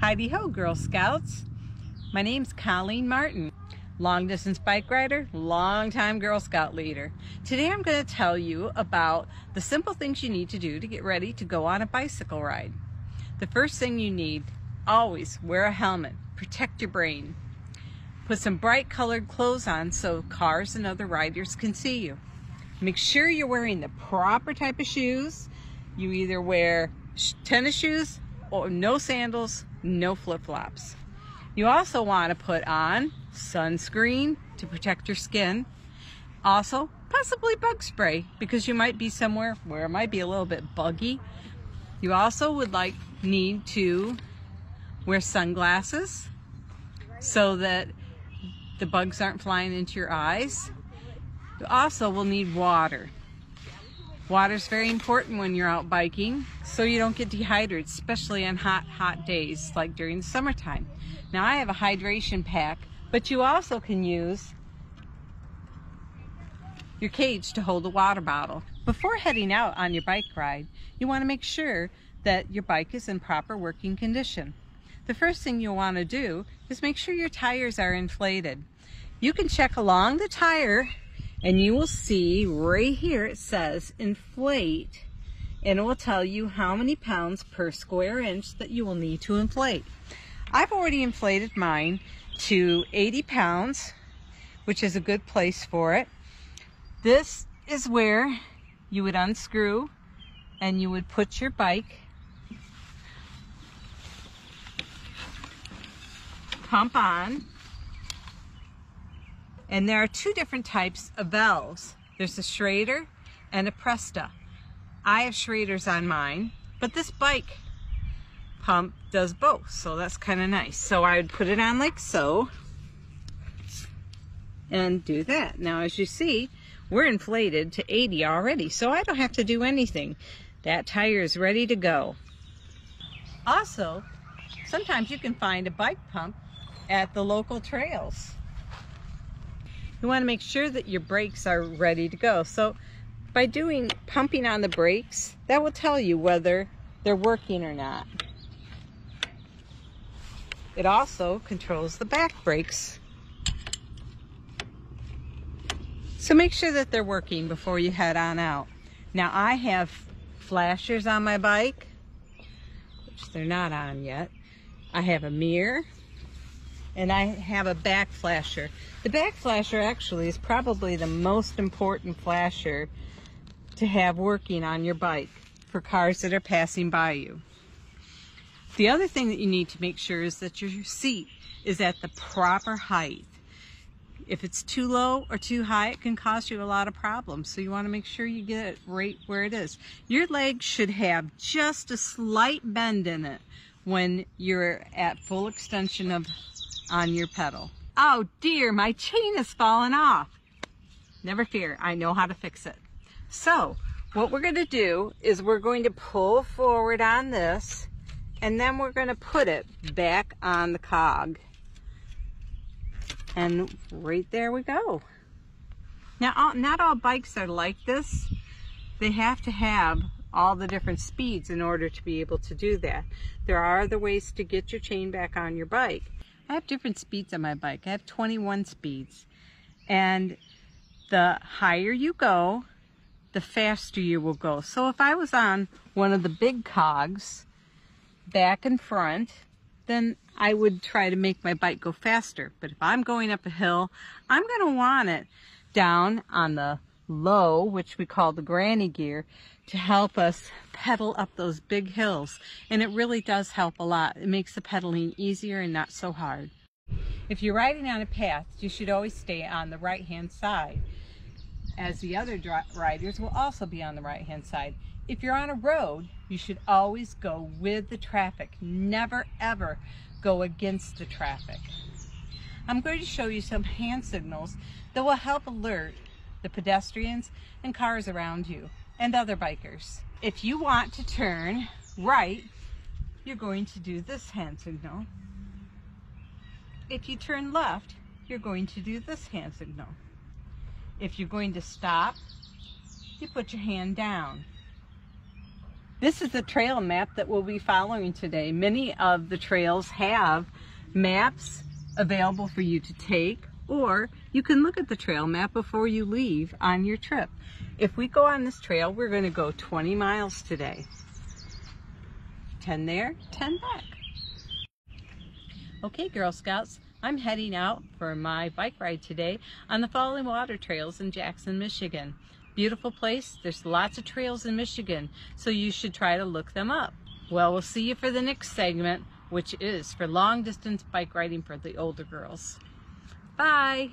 Heidi ho, Girl Scouts. My name's Colleen Martin, long distance bike rider, long-time Girl Scout leader. Today I'm going to tell you about the simple things you need to do to get ready to go on a bicycle ride. The first thing you need, always wear a helmet, protect your brain. Put some bright colored clothes on so cars and other riders can see you. Make sure you're wearing the proper type of shoes. You either wear tennis shoes or no sandals, no flip-flops. You also want to put on sunscreen to protect your skin. Also, possibly bug spray because you might be somewhere where it might be a little bit buggy. You also would need to wear sunglasses so that the bugs aren't flying into your eyes. You also will need water. Water is very important when you're out biking so you don't get dehydrated, especially on hot days like during the summertime. Now I have a hydration pack, but you also can use your cage to hold a water bottle. Before heading out on your bike ride, you want to make sure that your bike is in proper working condition. The first thing you'll want to do is make sure your tires are inflated. You can check along the tire and you will see right here it says inflate, and it will tell you how many pounds per square inch that you will need to inflate. I've already inflated mine to 80 pounds, which is a good place for it. This is where you would unscrew and you would put your bike pump on. And there are two different types of valves. There's a Schrader and a Presta. I have Schraders on mine, but this bike pump does both, so that's kind of nice. So I would put it on like so and do that. Now as you see, we're inflated to 80 already, so I don't have to do anything. That tire is ready to go. Also, sometimes you can find a bike pump at the local trails. You want to make sure that your brakes are ready to go. So by pumping on the brakes, that will tell you whether they're working or not. It also controls the back brakes. So make sure that they're working before you head on out. Now I have flashers on my bike, which they're not on yet. I have a mirror. And I have a back flasher. The back flasher actually is probably the most important flasher to have working on your bike for cars that are passing by you. The other thing that you need to make sure is that your seat is at the proper height. If it's too low or too high, it can cause you a lot of problems. So you want to make sure you get it right where it is. Your leg should have just a slight bend in it when you're at full extension on your pedal. Oh dear, my chain has fallen off. Never fear, I know how to fix it. So what we're going to do is we're going to pull forward on this and then we're going to put it back on the cog. And right there we go. Now not all bikes are like this. They have to have all the different speeds in order to be able to do that. There are other ways to get your chain back on your bike. I have different speeds on my bike. I have 21 speeds. And the higher you go, the faster you will go. So if I was on one of the big cogs, back and front, then I would try to make my bike go faster. But if I'm going up a hill, I'm going to want it down on the low, which we call the granny gear, to help us pedal up those big hills. And it really does help a lot. It makes the pedaling easier and not so hard. If you're riding on a path, you should always stay on the right-hand side, as the other riders will also be on the right-hand side. If you're on a road, you should always go with the traffic. Never ever go against the traffic. I'm going to show you some hand signals that will help alert the pedestrians and cars around you and other bikers. If you want to turn right, you're going to do this hand signal. If you turn left, you're going to do this hand signal. If you're going to stop, you put your hand down. This is the trail map that we'll be following today. Many of the trails have maps available for you to take, or you can look at the trail map before you leave on your trip. If we go on this trail, we're going to go 20 miles today. 10 there, 10 back. Okay, Girl Scouts, I'm heading out for my bike ride today on the Falling Water Trails in Jackson, Michigan. Beautiful place. There's lots of trails in Michigan, so you should try to look them up. Well, we'll see you for the next segment, which is for long distance bike riding for the older girls. Bye.